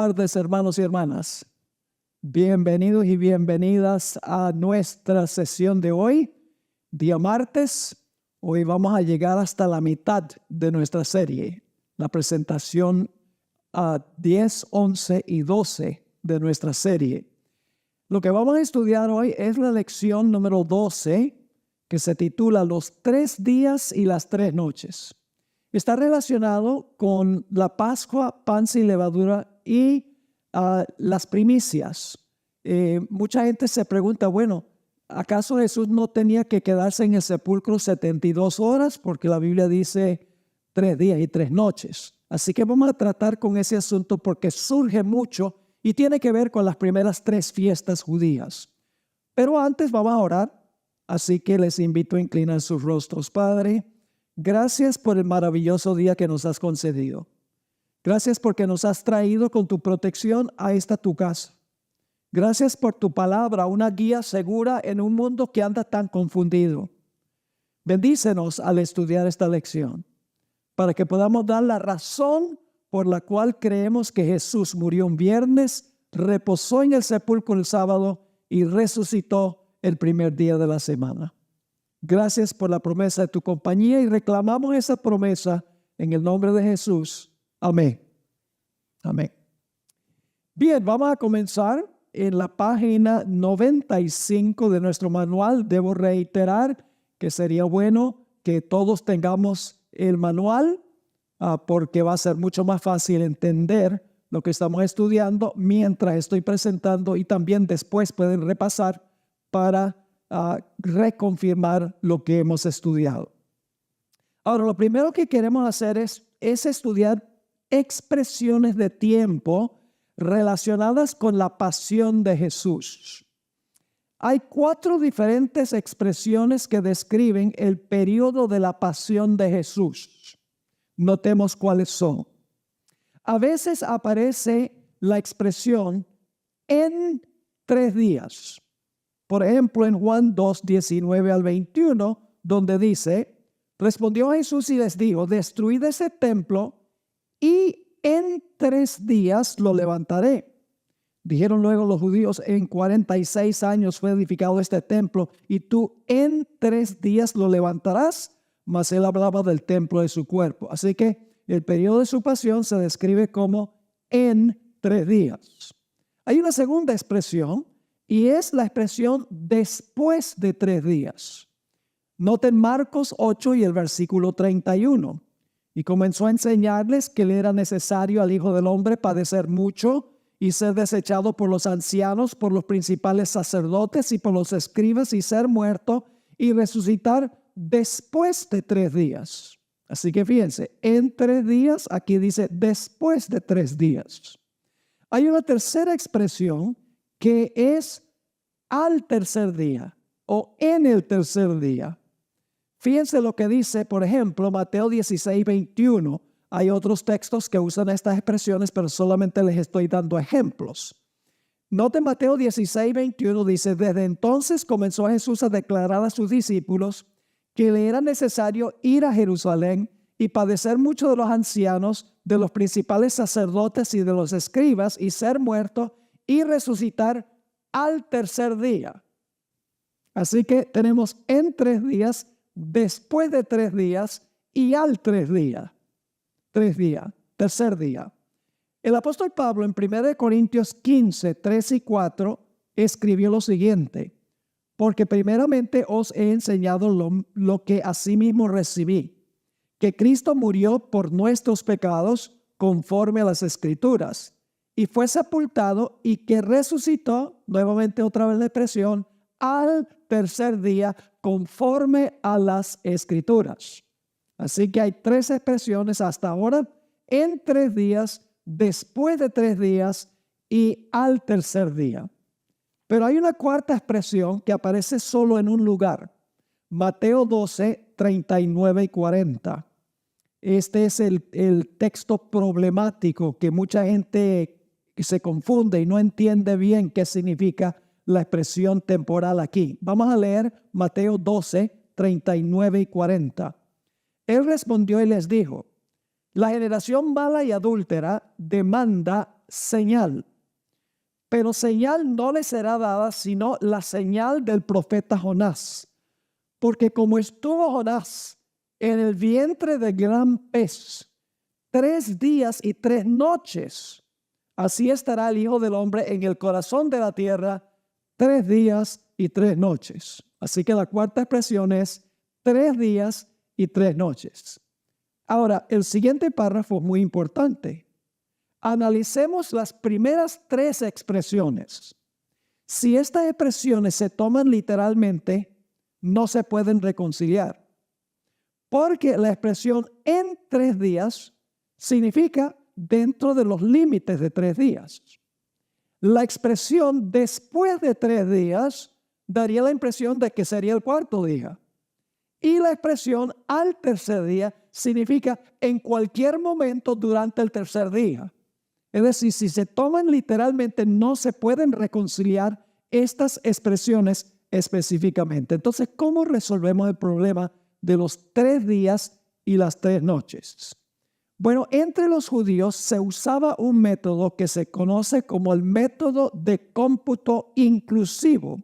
Tardes, hermanos y hermanas. Bienvenidos y bienvenidas a nuestra sesión de hoy, día martes. Hoy vamos a llegar hasta la mitad de nuestra serie, la presentación a 10, 11 y 12 de nuestra serie. Lo que vamos a estudiar hoy es la lección número 12, que se titula Los 3 días y las 3 noches. Está relacionado con la Pascua, pan sin levadura y las primicias. Mucha gente se pregunta, bueno, ¿acaso Jesús no tenía que quedarse en el sepulcro 72 horas? Porque la Biblia dice 3 días y 3 noches. Así que vamos a tratar con ese asunto porque surge mucho y tiene que ver con las primeras 3 fiestas judías. Pero antes vamos a orar, así que les invito a inclinar sus rostros. Padre, gracias por el maravilloso día que nos has concedido. Gracias porque nos has traído con tu protección a esta tu casa. Gracias por tu palabra, una guía segura en un mundo que anda tan confundido. Bendícenos al estudiar esta lección, para que podamos dar la razón por la cual creemos que Jesús murió un viernes, reposó en el sepulcro el sábado y resucitó el primer día de la semana. Gracias por la promesa de tu compañía y reclamamos esa promesa en el nombre de Jesús. Amén. Amén. Bien, vamos a comenzar en la página 95 de nuestro manual. Debo reiterar que sería bueno que todos tengamos el manual porque va a ser mucho más fácil entender lo que estamos estudiando mientras estoy presentando y también después pueden repasar para reconfirmar lo que hemos estudiado. Ahora, lo primero que queremos hacer es estudiar expresiones de tiempo relacionadas con la pasión de Jesús. Hay 4 diferentes expresiones que describen el periodo de la pasión de Jesús. Notemos cuáles son. A veces aparece la expresión en 3 días. Por ejemplo, en Juan 2, 19 al 21, donde dice, respondió Jesús y les dijo, destruid ese templo y en 3 días lo levantaré. Dijeron luego los judíos, en 46 años fue edificado este templo y tú en 3 días lo levantarás. Mas él hablaba del templo de su cuerpo. Así que el periodo de su pasión se describe como en 3 días. Hay una segunda expresión y es la expresión después de 3 días. Noten Marcos 8 y el versículo 31. Y comenzó a enseñarles que le era necesario al Hijo del Hombre padecer mucho y ser desechado por los ancianos, por los principales sacerdotes y por los escribas y ser muerto y resucitar después de 3 días. Así que fíjense, en 3 días, aquí dice después de 3 días. Hay una tercera expresión que es al tercer día o en el tercer día. Fíjense lo que dice, por ejemplo, Mateo 16, 21. Hay otros textos que usan estas expresiones, pero solamente les estoy dando ejemplos. Noten Mateo 16, 21 dice, desde entonces comenzó Jesús a declarar a sus discípulos que le era necesario ir a Jerusalén y padecer mucho de los ancianos, de los principales sacerdotes y de los escribas y ser muerto y resucitar al tercer día. Así que tenemos en 3 días, después de 3 días y al 3 días. 3 días, tercer día. El apóstol Pablo en 1 Corintios 15, 3 y 4 escribió lo siguiente. Porque primeramente os he enseñado lo que asimismo recibí, que Cristo murió por nuestros pecados conforme a las Escrituras, y fue sepultado y que resucitó, nuevamente otra vez la expresión, al tercer día conforme a las Escrituras. Así que hay 3 expresiones hasta ahora, en 3 días, después de 3 días y al tercer día. Pero hay una cuarta expresión que aparece solo en un lugar. Mateo 12, 39 y 40. Este es el texto problemático que mucha gente se confunde y no entiende bien qué significa la expresión temporal aquí. Vamos a leer Mateo 12, 39 y 40. Él respondió y les dijo, la generación mala y adúltera demanda señal. Pero señal no le será dada sino la señal del profeta Jonás. Porque como estuvo Jonás en el vientre del gran pez 3 días y 3 noches, así estará el Hijo del Hombre en el corazón de la tierra 3 días y 3 noches. Así que la cuarta expresión es 3 días y 3 noches. Ahora, el siguiente párrafo es muy importante. Analicemos las primeras 3 expresiones. Si estas expresiones se toman literalmente, no se pueden reconciliar. Porque la expresión en 3 días significa dentro de los límites de 3 días. La expresión después de 3 días daría la impresión de que sería el cuarto día. Y la expresión al tercer día significa en cualquier momento durante el tercer día. Es decir, si se toman literalmente, no se pueden reconciliar estas expresiones específicamente. Entonces, ¿cómo resolvemos el problema de los 3 días y las 3 noches? Bueno, entre los judíos se usaba un método que se conoce como el método de cómputo inclusivo.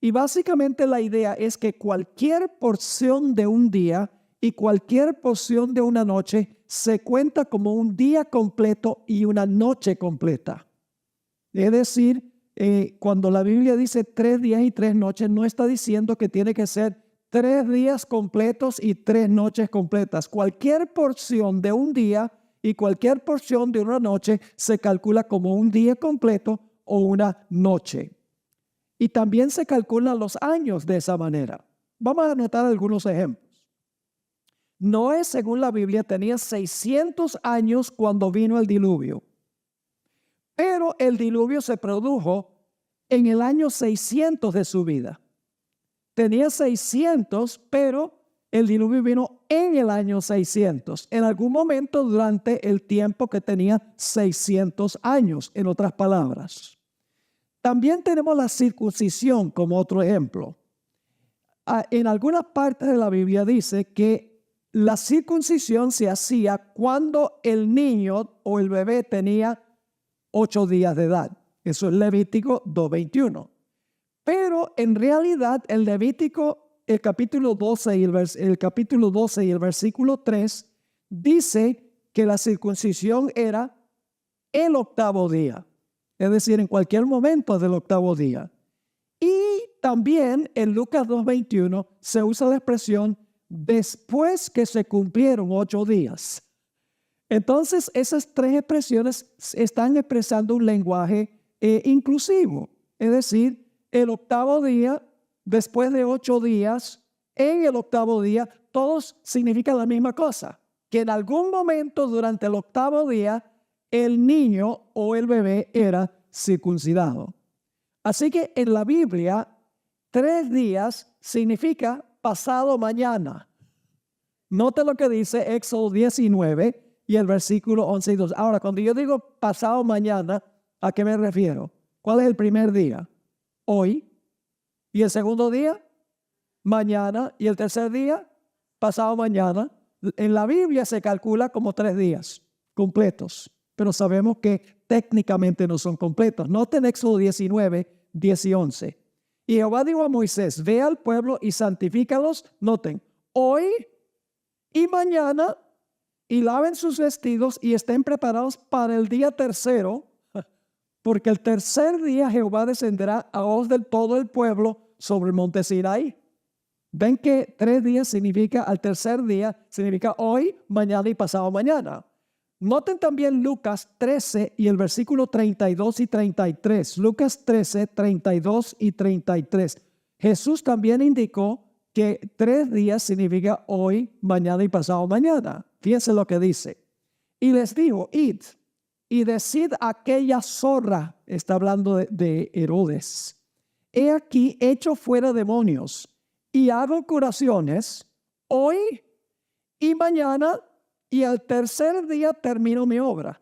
Y básicamente la idea es que cualquier porción de un día y cualquier porción de una noche se cuenta como un día completo y una noche completa. Es decir, cuando la Biblia dice 3 días y 3 noches, no está diciendo que tiene que ser 3 días completos y 3 noches completas. Cualquier porción de un día y cualquier porción de una noche se calcula como un día completo o una noche. Y también se calculan los años de esa manera. Vamos a anotar algunos ejemplos. Noé, según la Biblia, tenía 600 años cuando vino el diluvio. Pero el diluvio se produjo en el año 600 de su vida. Tenía 600, pero el diluvio vino en el año 600. En algún momento durante el tiempo que tenía 600 años, en otras palabras. También tenemos la circuncisión como otro ejemplo. En algunas partes de la Biblia dice que la circuncisión se hacía cuando el niño o el bebé tenía 8 días de edad. Eso es Levítico 2:21. Pero en realidad el Levítico, el capítulo 12 y el versículo 3 dice que la circuncisión era el 8º día. Es decir, en cualquier momento del 8º día. Y también en Lucas 2:21 se usa la expresión después que se cumplieron 8 días. Entonces, esas 3 expresiones están expresando un lenguaje inclusivo. Es decir, el 8º día, después de 8 días, en el 8º día, todos significan la misma cosa. Que en algún momento durante el 8º día, el niño o el bebé era circuncidado. Así que en la Biblia, 3 días significa pasado mañana. Note lo que dice Éxodo 19 y el versículo 11 y 12. Ahora, cuando yo digo pasado mañana, ¿a qué me refiero? ¿Cuál es el primer día? Hoy. ¿Y el segundo día? Mañana. ¿Y el tercer día? Pasado mañana. En la Biblia se calcula como 3 días completos. Pero sabemos que técnicamente no son completos. Noten Éxodo 19, 10 y 11. Y Jehová dijo a Moisés, ve al pueblo y santifícalos. Noten, hoy y mañana, y laven sus vestidos y estén preparados para el día tercero, porque el tercer día Jehová descenderá a voz de todo el pueblo sobre el monte Sinaí. Ven que 3 días significa, al tercer día significa hoy, mañana y pasado mañana. Noten también Lucas 13 y el versículo 32 y 33. Lucas 13, 32 y 33. Jesús también indicó que 3 días significa hoy, mañana y pasado mañana. Fíjense lo que dice. Y les dijo, id y decid a aquella zorra, está hablando de Herodes, he aquí hecho fuera demonios y hago curaciones hoy y mañana, y al tercer día termino mi obra.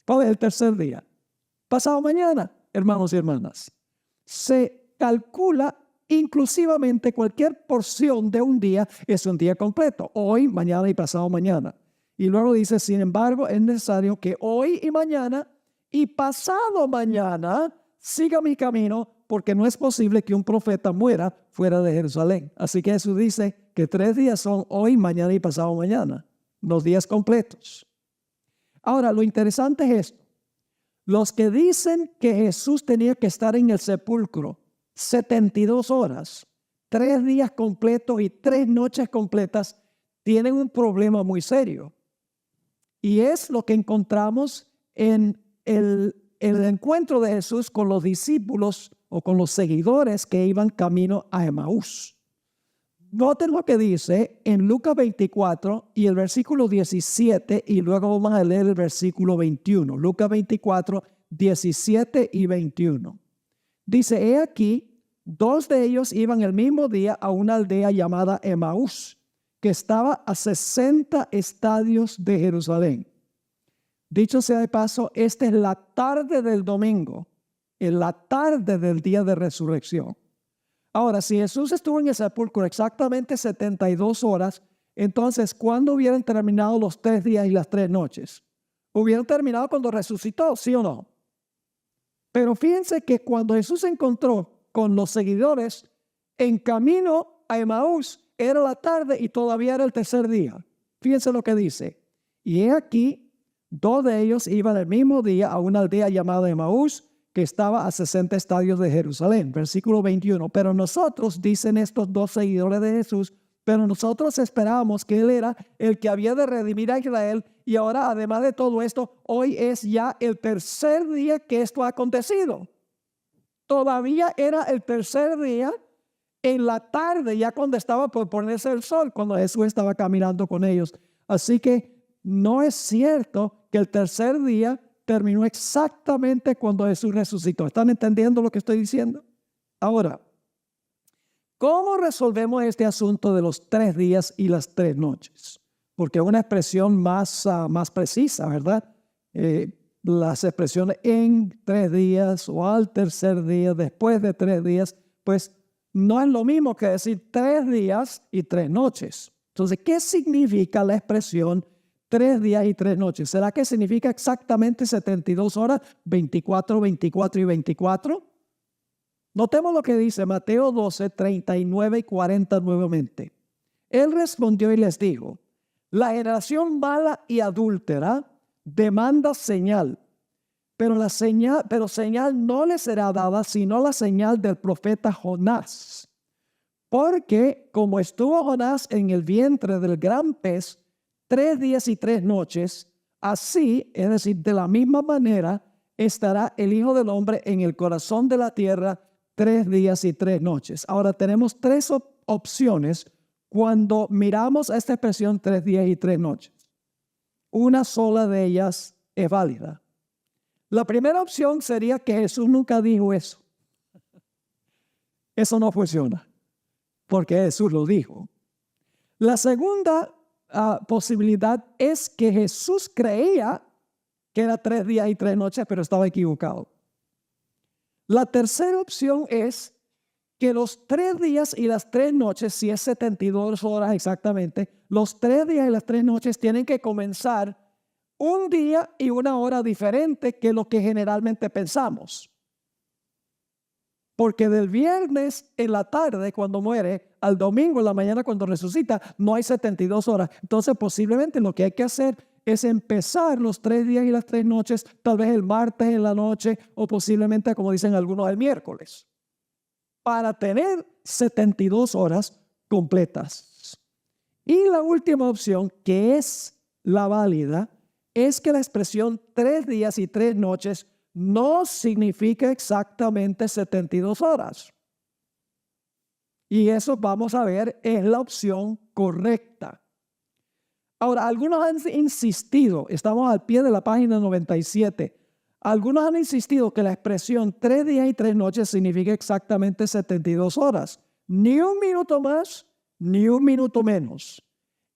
¿Cuál es el tercer día? Pasado mañana, hermanos y hermanas. Se calcula inclusivamente cualquier porción de un día es un día completo. Hoy, mañana y pasado mañana. Y luego dice, sin embargo, es necesario que hoy y mañana y pasado mañana siga mi camino, porque no es posible que un profeta muera fuera de Jerusalén. Así que Jesús dice que 3 días son hoy, mañana y pasado mañana, los días completos. Ahora, lo interesante es esto. Los que dicen que Jesús tenía que estar en el sepulcro 72 horas, 3 días completos y 3 noches completas, tienen un problema muy serio. Y es lo que encontramos en el encuentro de Jesús con los discípulos o con los seguidores que iban camino a Emaús. Noten lo que dice en Lucas 24 y el versículo 17, y luego vamos a leer el versículo 21. Lucas 24, 17 y 21. Dice, he aquí, 2 de ellos iban el mismo día a una aldea llamada Emaús, que estaba a 60 estadios de Jerusalén. Dicho sea de paso, esta es la tarde del domingo, en la tarde del día de resurrección. Ahora, si Jesús estuvo en el sepulcro exactamente 72 horas, entonces, ¿cuándo hubieran terminado los 3 días y las 3 noches? Hubieran terminado cuando resucitó, ¿sí o no? Pero fíjense que cuando Jesús se encontró con los seguidores en camino a Emaús, era la tarde y todavía era el tercer día. Fíjense lo que dice. Y he aquí, 2 de ellos iban el mismo día a una aldea llamada Emaús, que estaba a 60 estadios de Jerusalén. Versículo 21. Pero nosotros, dicen estos 2 seguidores de Jesús, pero nosotros esperábamos que Él era el que había de redimir a Israel. Y ahora, además de todo esto, hoy es ya el tercer día que esto ha acontecido. Todavía era el tercer día en la tarde, ya cuando estaba por ponerse el sol, cuando Jesús estaba caminando con ellos. Así que no es cierto que el tercer día terminó exactamente cuando Jesús resucitó. ¿Están entendiendo lo que estoy diciendo? Ahora, ¿cómo resolvemos este asunto de los 3 días y las 3 noches? Porque es una expresión más precisa, ¿verdad? Las expresiones en 3 días o al tercer día, después de 3 días, pues no es lo mismo que decir 3 días y 3 noches. Entonces, ¿qué significa la expresión 3 días y 3 noches? ¿Será que significa exactamente 72 horas, 24, 24 y 24? Notemos lo que dice Mateo 12, 39 y 40 nuevamente. Él respondió y les dijo, la generación mala y adúltera demanda señal, pero señal no le será dada sino la señal del profeta Jonás. Porque como estuvo Jonás en el vientre del gran pez 3 días y 3 noches, así, es decir, de la misma manera, estará el Hijo del Hombre en el corazón de la tierra 3 días y 3 noches. Ahora tenemos 3 opciones cuando miramos a esta expresión 3 días y 3 noches. Una sola de ellas es válida. La primera opción sería que Jesús nunca dijo eso. Eso no funciona, porque Jesús lo dijo. La segunda posibilidad es que Jesús creía que era 3 días y 3 noches, pero estaba equivocado. La tercera opción es que los 3 días y las 3 noches, si es 72 horas exactamente, los 3 días y las 3 noches tienen que comenzar un día y una hora diferente que lo que generalmente pensamos. Porque del viernes en la tarde cuando muere, al domingo en la mañana cuando resucita, no hay 72 horas. Entonces posiblemente lo que hay que hacer es empezar los 3 días y las 3 noches, tal vez el martes en la noche o posiblemente, como dicen algunos, el miércoles, para tener 72 horas completas. Y la última opción, que es la válida, es que la expresión 3 días y 3 noches no significa exactamente 72 horas. Y eso vamos a ver es la opción correcta. Ahora, algunos han insistido, estamos al pie de la página 97, algunos han insistido que la expresión 3 días y 3 noches significa exactamente 72 horas. Ni un minuto más, ni un minuto menos.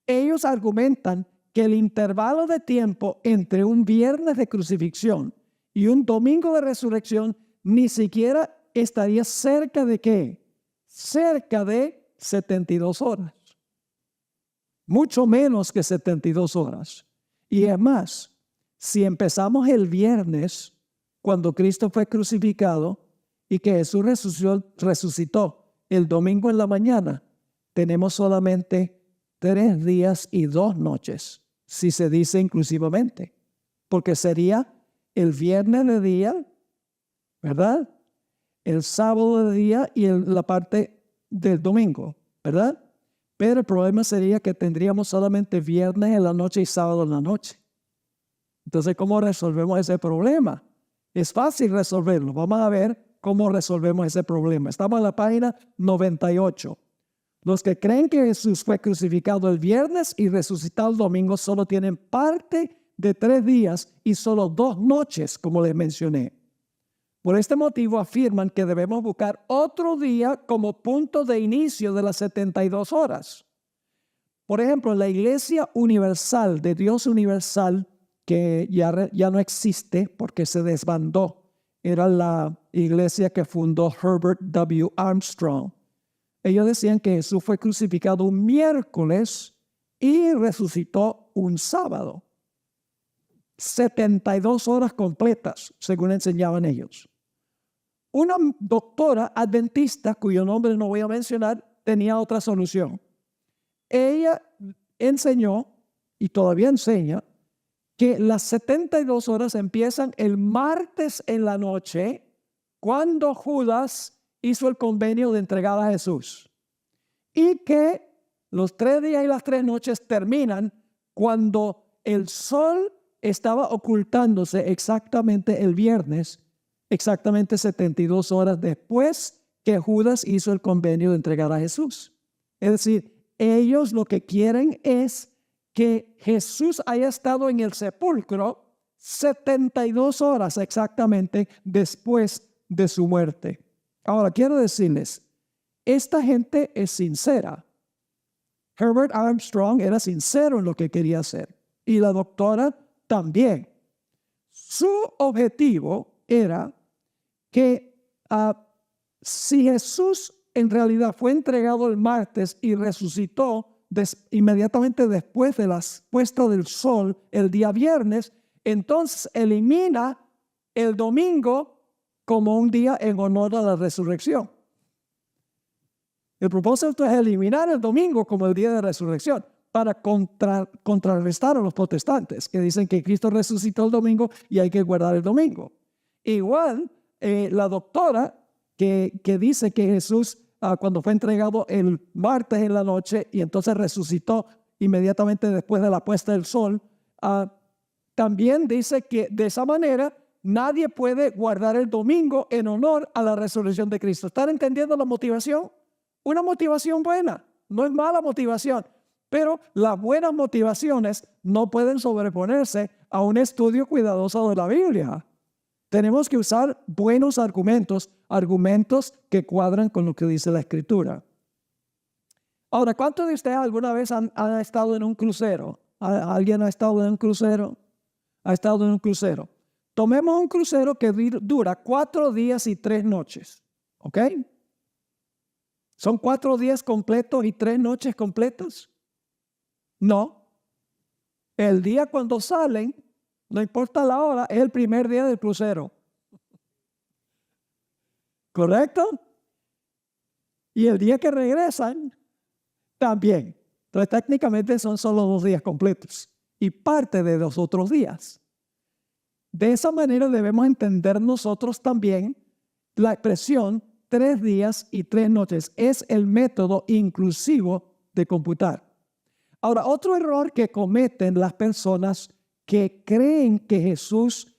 Ellos argumentan que el intervalo de tiempo entre un viernes de crucifixión y un domingo de resurrección ni siquiera estaría cerca de ¿qué? Cerca de 72 horas. Mucho menos que 72 horas. Y es más, si empezamos el viernes, cuando Cristo fue crucificado y que Jesús resucitó el domingo en la mañana, tenemos solamente 3 días y 2 noches, si se dice inclusivamente, porque sería el viernes de día, ¿verdad? El sábado de día y la parte del domingo, ¿verdad? Pero el problema sería que tendríamos solamente viernes en la noche y sábado en la noche. Entonces, ¿cómo resolvemos ese problema? Es fácil resolverlo. Vamos a ver cómo resolvemos ese problema. Estamos en la página 98. Los que creen que Jesús fue crucificado el viernes y resucitado el domingo solo tienen parte de 3 días y solo 2 noches, como les mencioné. Por este motivo afirman que debemos buscar otro día como punto de inicio de las 72 horas. Por ejemplo, la Iglesia Universal, de Dios Universal, que ya no existe porque se desbandó, era la iglesia que fundó Herbert W. Armstrong. Ellos decían que Jesús fue crucificado un miércoles y resucitó un sábado. 72 horas completas, según enseñaban ellos. Una doctora adventista, cuyo nombre no voy a mencionar, tenía otra solución. Ella enseñó, y todavía enseña, que las 72 horas empiezan el martes en la noche, cuando Judas hizo el convenio de entregar a Jesús. Y que los 3 días y las 3 noches terminan cuando el sol estaba ocultándose exactamente el viernes, exactamente 72 horas después que Judas hizo el convenio de entregar a Jesús. Es decir, ellos lo que quieren es que Jesús haya estado en el sepulcro 72 horas exactamente después de su muerte. Ahora, quiero decirles, esta gente es sincera. Herbert Armstrong era sincero en lo que quería hacer y la doctora también. Su objetivo era que si Jesús en realidad fue entregado el martes y resucitó inmediatamente después de la puesta del sol el día viernes, entonces elimina el domingo como un día en honor a la resurrección. El propósito es eliminar el domingo como el día de resurrección para contrarrestar a los protestantes que dicen que Cristo resucitó el domingo y hay que guardar el domingo. Igual, la doctora que dice que Jesús cuando fue entregado el martes en la noche y entonces resucitó inmediatamente después de la puesta del sol, también dice que de esa manera nadie puede guardar el domingo en honor a la resurrección de Cristo. ¿Están entendiendo la motivación? Una motivación buena, no es mala motivación, pero las buenas motivaciones no pueden sobreponerse a un estudio cuidadoso de la Biblia. Tenemos que usar buenos argumentos que cuadran con lo que dice la Escritura. Ahora, ¿cuántos de ustedes alguna vez han estado en un crucero? ¿Alguien ha estado en un crucero? ¿Ha estado en un crucero? Tomemos un crucero que dura 4 días y 3 noches, ¿ok? ¿Son 4 días completos y 3 noches completas? No. El día cuando salen, no importa la hora, es el primer día del crucero. ¿Correcto? Y el día que regresan, también. Entonces, técnicamente son solo 2 días completos y parte de los otros días. De esa manera debemos entender nosotros también la expresión 3 días y 3 noches. Es el método inclusivo de computar. Ahora, otro error que cometen las personas que creen que Jesús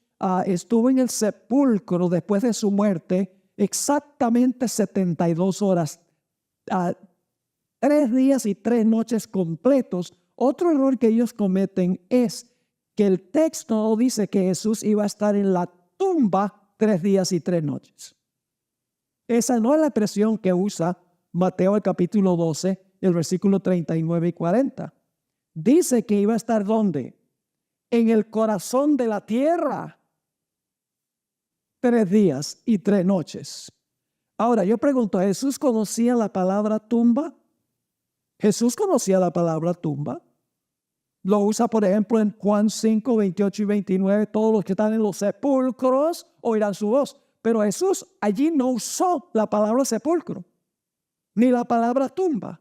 estuvo en el sepulcro después de su muerte exactamente 72 horas, 3 días y 3 noches completos. Otro error que ellos cometen es que el texto no dice que Jesús iba a estar en la tumba 3 días y 3 noches. Esa no es la expresión que usa Mateo el capítulo 12, el versículo 39 y 40. Dice que iba a estar ¿dónde? En el corazón de la tierra 3 días y 3 noches. Ahora, yo pregunto, ¿Jesús conocía la palabra tumba? ¿Jesús conocía la palabra tumba? Lo usa, por ejemplo, en Juan 5, 28 y 29. Todos los que están en los sepulcros oirán su voz. Pero Jesús allí no usó la palabra sepulcro, ni la palabra tumba.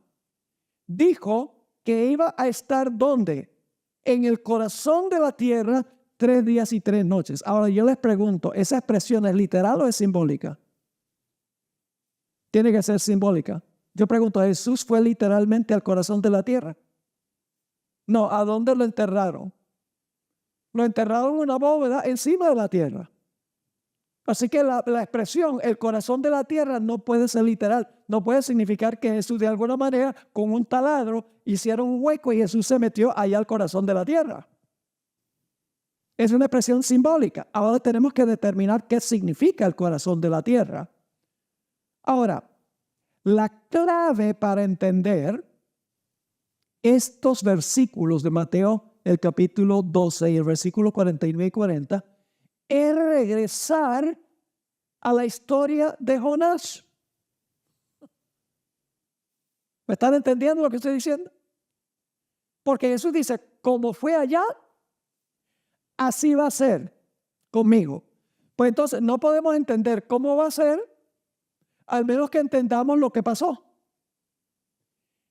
Dijo que iba a estar ¿dónde? En el corazón de la tierra 3 días y 3 noches. Ahora yo les pregunto, ¿esa expresión es literal o es simbólica? Tiene que ser simbólica. Yo pregunto, ¿Jesús fue literalmente al corazón de la tierra? No, ¿a dónde lo enterraron? Lo enterraron en una bóveda encima de la tierra. Así que la expresión, el corazón de la tierra, no puede ser literal. No puede significar que Jesús de alguna manera con un taladro hicieron un hueco y Jesús se metió allá al corazón de la tierra. Es una expresión simbólica. Ahora tenemos que determinar qué significa el corazón de la tierra. Ahora, la clave para entender estos versículos de Mateo, el capítulo 12 y el versículo 49 y 40, es regresar a la historia de Jonás. ¿Me están entendiendo lo que estoy diciendo? Porque Jesús dice, como fue allá, así va a ser conmigo. Pues entonces no podemos entender cómo va a ser, al menos que entendamos lo que pasó.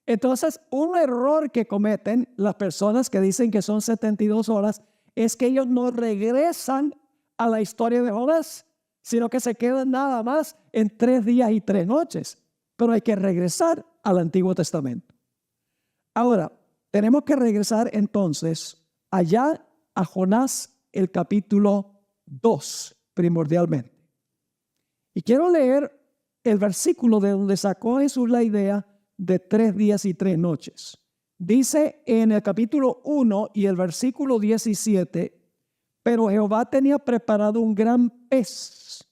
Entonces, un error que cometen las personas que dicen que son 72 horas es que ellos no regresan a la historia de Jonás, sino que se quedan nada más en 3 días y 3 noches. Pero hay que regresar al Antiguo Testamento. Ahora, tenemos que regresar entonces allá a Jonás, el capítulo 2, primordialmente. Y quiero leer el versículo de donde sacó Jesús la idea de 3 días y 3 noches. Dice en el capítulo 1 y el versículo 17, pero Jehová tenía preparado un gran pez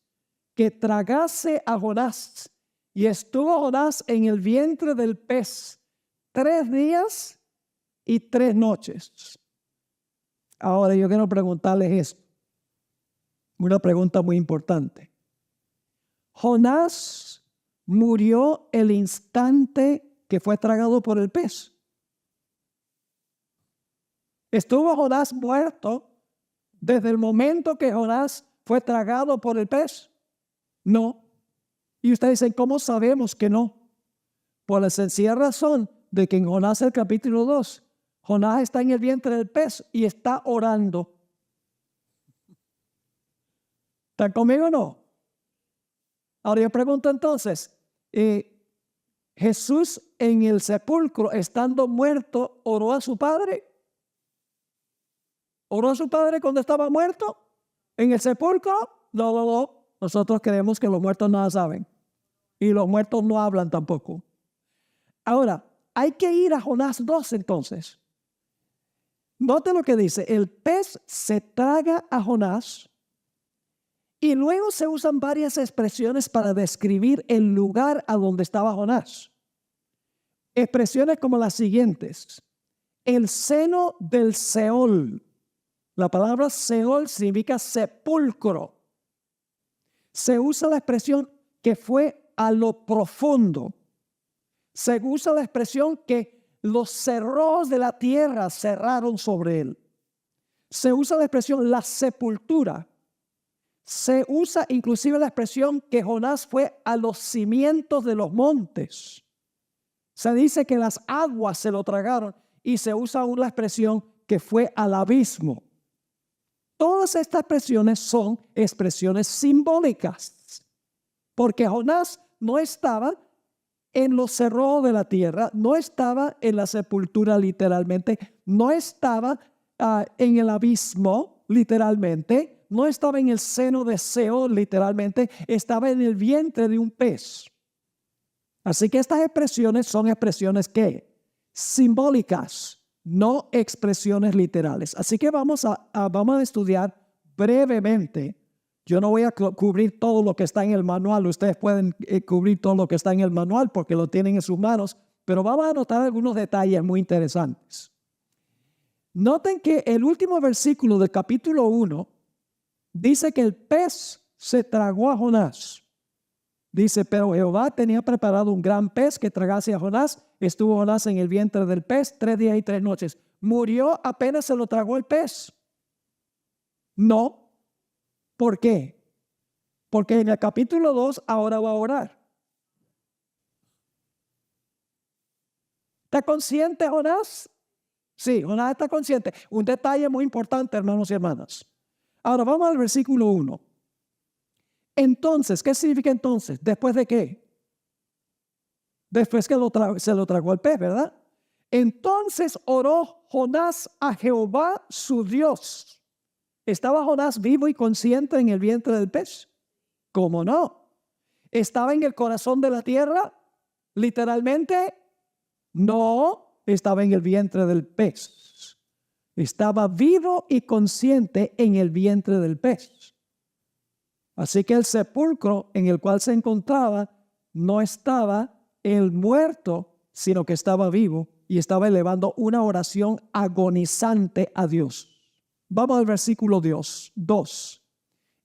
que tragase a Jonás, y estuvo Jonás en el vientre del pez 3 días y 3 noches. Ahora yo quiero preguntarles esto, una pregunta muy importante. Jonás murió el instante que fue tragado por el pez. ¿Estuvo Jonás muerto desde el momento que Jonás fue tragado por el pez? No. Y ustedes dicen, ¿cómo sabemos que no? Por la sencilla razón de que en Jonás el capítulo 2, Jonás está en el vientre del pez y está orando. ¿Están conmigo o no? Ahora yo pregunto entonces, ¿Jesús en el sepulcro, estando muerto, oró a su Padre? ¿Oró a su Padre cuando estaba muerto? ¿En el sepulcro? No. Nosotros creemos que los muertos nada saben. Y los muertos no hablan tampoco. Ahora, hay que ir a Jonás 2 entonces. Note lo que dice. El pez se traga a Jonás. Y luego se usan varias expresiones para describir el lugar a donde estaba Jonás. Expresiones como las siguientes. El seno del Seol. La palabra Seol significa sepulcro. Se usa la expresión que fue a lo profundo. Se usa la expresión que los cerrojos de la tierra cerraron sobre él. Se usa la expresión la sepultura. Se usa inclusive la expresión que Jonás fue a los cimientos de los montes. Se dice que las aguas se lo tragaron y se usa aún la expresión que fue al abismo. Todas estas expresiones son expresiones simbólicas, porque Jonás no estaba en los cerrojos de la tierra, no estaba en la sepultura literalmente, no estaba en el abismo literalmente, no estaba en el seno de Seol literalmente, estaba en el vientre de un pez. Así que estas expresiones son expresiones ¿qué? Simbólicas, no expresiones literales. Así que vamos a estudiar brevemente. Yo no voy a cubrir todo lo que está en el manual. Ustedes pueden cubrir todo lo que está en el manual porque lo tienen en sus manos. Pero vamos a notar algunos detalles muy interesantes. Noten que el último versículo del capítulo 1 dice que el pez se tragó a Jonás. Dice, pero Jehová tenía preparado un gran pez que tragase a Jonás. Estuvo Jonás en el vientre del pez 3 días y 3 noches. ¿Murió apenas se lo tragó el pez? No. ¿Por qué? Porque en el capítulo 2 ahora va a orar. ¿Está consciente Jonás? Sí, Jonás está consciente. Un detalle muy importante, hermanos y hermanas. Ahora vamos al versículo 1. Entonces, ¿qué significa entonces? ¿Después de qué? Después que se lo tragó el pez, ¿verdad? Entonces oró Jonás a Jehová su Dios. ¿Estaba Jonás vivo y consciente en el vientre del pez? ¿Cómo no? ¿Estaba en el corazón de la tierra? Literalmente, no, estaba en el vientre del pez. Estaba vivo y consciente en el vientre del pez. Así que el sepulcro en el cual se encontraba no estaba el muerto, sino que estaba vivo y estaba elevando una oración agonizante a Dios. Vamos al versículo 2.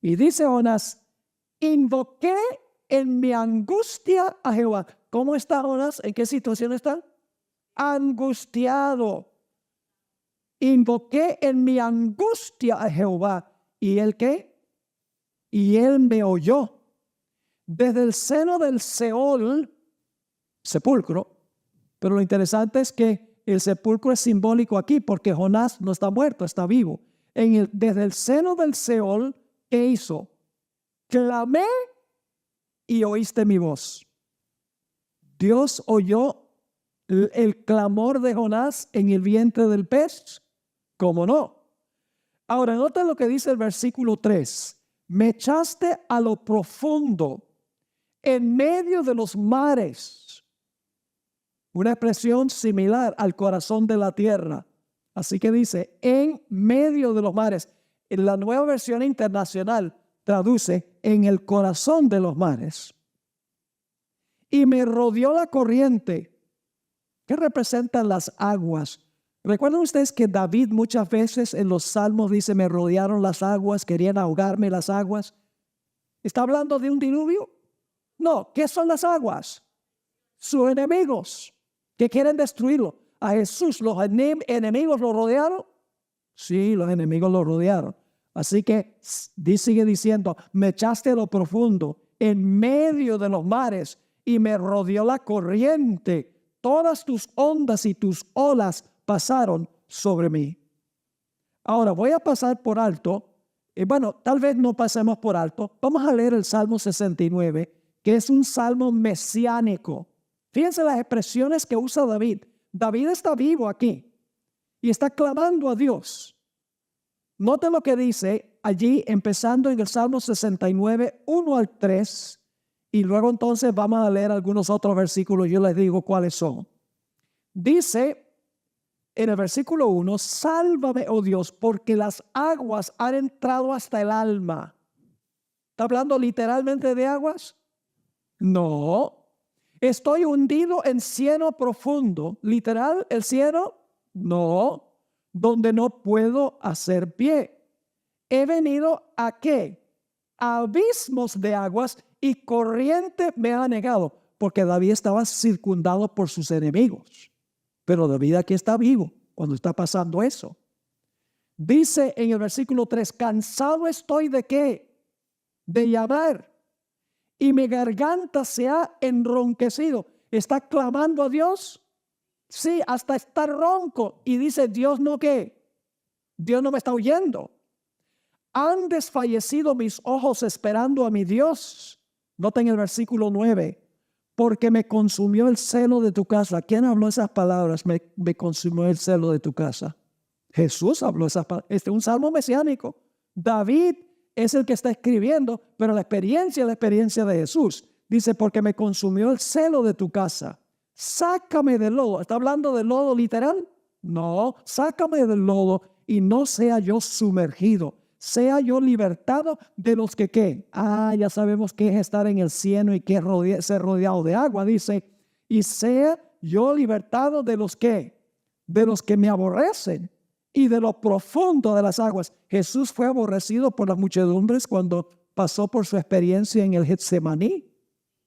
Y dice Jonás, invoqué en mi angustia a Jehová. ¿Cómo está Jonás? ¿En qué situación está? Angustiado. Invoqué en mi angustia a Jehová. ¿Y él qué? Y él me oyó. Desde el seno del Seol, sepulcro, pero lo interesante es que el sepulcro es simbólico aquí porque Jonás no está muerto, está vivo. Desde el seno del Seol, ¿qué hizo? Clamé y oíste mi voz. Dios oyó el clamor de Jonás en el vientre del pez. ¿Cómo no? Ahora, nota lo que dice el versículo 3. Me echaste a lo profundo, en medio de los mares. Una expresión similar al corazón de la tierra. Así que dice, en medio de los mares. En la Nueva Versión Internacional traduce en el corazón de los mares. Y me rodeó la corriente. ¿Qué representan las aguas? ¿Recuerdan ustedes que David muchas veces en los salmos dice, me rodearon las aguas, querían ahogarme las aguas? ¿Está hablando de un diluvio? No, ¿qué son las aguas? Sus enemigos que quieren destruirlo. A Jesús los enemigos lo rodearon. Sí, los enemigos lo rodearon. Así que sigue diciendo, me echaste a lo profundo, en medio de los mares, y me rodeó la corriente. Todas tus ondas y tus olas pasaron sobre mí. Ahora voy a pasar por alto. Bueno, tal vez no pasemos por alto. Vamos a leer el Salmo 69, que es un salmo mesiánico. Fíjense las expresiones que usa David. David está vivo aquí y está clamando a Dios. Note lo que dice allí, empezando en el Salmo 69, 1 al 3, y luego entonces vamos a leer algunos otros versículos. Yo les digo cuáles son. Dice en el versículo 1, sálvame, oh Dios, porque las aguas han entrado hasta el alma. ¿Está hablando literalmente de aguas? No. Estoy hundido en cieno profundo. ¿Literal el cielo? No. Donde no puedo hacer pie. He venido ¿a qué? A abismos de aguas y corriente me ha negado. Porque David estaba circundado por sus enemigos. Pero David aquí está vivo cuando está pasando eso. Dice en el versículo 3, cansado estoy ¿de qué? De llamar. Y mi garganta se ha enronquecido. ¿Está clamando a Dios? Sí, hasta está ronco. Y dice, Dios no ¿qué? Dios no me está oyendo. Han desfallecido mis ojos esperando a mi Dios. Noten el versículo 9. Porque me consumió el celo de tu casa. ¿Quién habló esas palabras? Me consumió el celo de tu casa. Jesús habló esas palabras. Este es un salmo mesiánico. David es el que está escribiendo, pero la experiencia es la experiencia de Jesús. Dice, porque me consumió el celo de tu casa. Sácame del lodo. ¿Está hablando del lodo literal? No, sácame del lodo y no sea yo sumergido. Sea yo libertado de los que ¿qué? Ya sabemos qué es estar en el cielo y qué es ser rodeado de agua. Dice, y sea yo libertado de los que, de los que me aborrecen y de lo profundo de las aguas. Jesús fue aborrecido por las muchedumbres cuando pasó por su experiencia en el Getsemaní.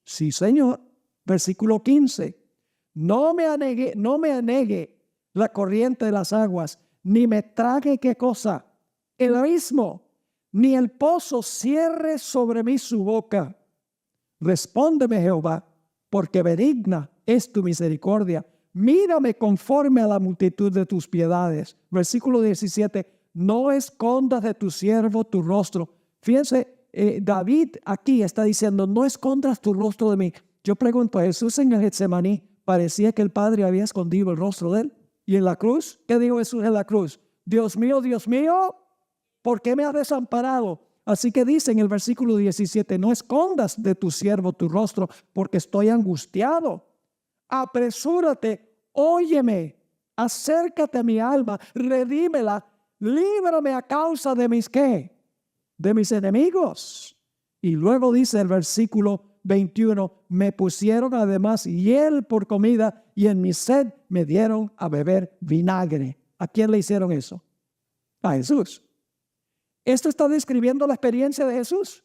Sí, Señor. Versículo 15. No me anegue la corriente de las aguas, ni me trague ¿qué cosa? El abismo, ni el pozo cierre sobre mí su boca. Respóndeme, Jehová, porque benigna es tu misericordia. Mírame conforme a la multitud de tus piedades. Versículo 17. No escondas de tu siervo tu rostro. Fíjense, David aquí está diciendo, no escondas tu rostro de mí. Yo pregunto, a Jesús en el Getsemaní, parecía que el Padre había escondido el rostro de él. Y en la cruz, ¿qué dijo Jesús en la cruz? Dios mío, ¿por qué me has desamparado? Así que dice en el versículo 17, no escondas de tu siervo tu rostro, porque estoy angustiado. Apresúrate, óyeme, acércate a mi alma, redímela, líbrame a causa de mis ¿qué? De mis enemigos. Y luego dice el versículo 21, me pusieron además hiel por comida y en mi sed me dieron a beber vinagre. ¿A quién le hicieron eso? A Jesús. ¿Esto está describiendo la experiencia de Jesús?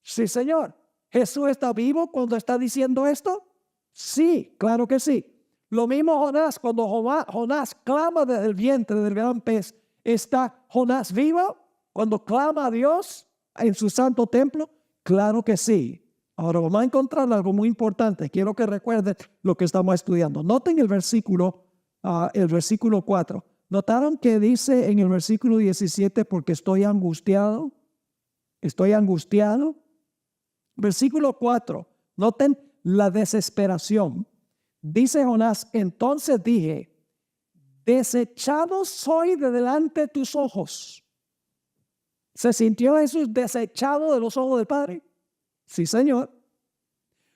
Sí, Señor. ¿Jesús está vivo cuando está diciendo esto? Sí, claro que sí. Lo mismo Jonás, cuando Jonás clama desde el vientre del gran pez, ¿está Jonás vivo cuando clama a Dios en su santo templo? Claro que sí. Ahora vamos a encontrar algo muy importante. Quiero que recuerden lo que estamos estudiando. Noten el versículo 4. ¿Notaron que dice en el versículo 17, porque estoy angustiado? Estoy angustiado. Versículo 4. Noten la desesperación. Dice Jonás, entonces dije, desechado soy de delante de tus ojos. ¿Se sintió Jesús desechado de los ojos del Padre? Sí, Señor.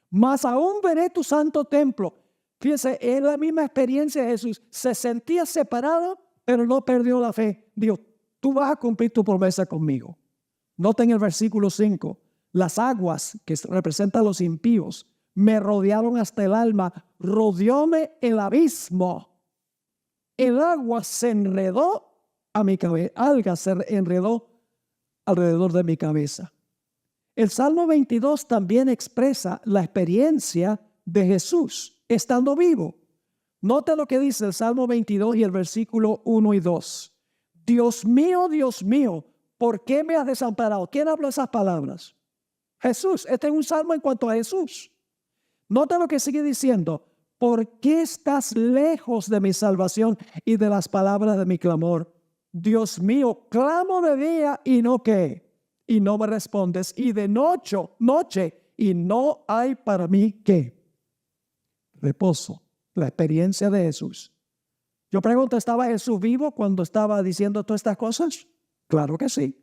Mas aún veré tu santo templo. Fíjese, es la misma experiencia de Jesús. Se sentía separado, pero no perdió la fe. Dijo, tú vas a cumplir tu promesa conmigo. Noten el versículo 5. Las aguas que representan a los impíos me rodearon hasta el alma. Rodeóme el abismo. El agua se enredó a mi cabeza. Alga se enredó alrededor de mi cabeza. El Salmo 22 también expresa la experiencia de Jesús estando vivo. Note lo que dice el Salmo 22 y el versículo 1 y 2. Dios mío, ¿por qué me has desamparado? ¿Quién habló esas palabras? Jesús. Este es un salmo en cuanto a Jesús. Note lo que sigue diciendo. ¿Por qué estás lejos de mi salvación y de las palabras de mi clamor? Dios mío, clamo de día y no ¿qué? Y no me respondes. Y de noche y no hay para mí ¿qué? Reposo. La experiencia de Jesús. Yo pregunto, ¿estaba Jesús vivo cuando estaba diciendo todas estas cosas? Claro que sí.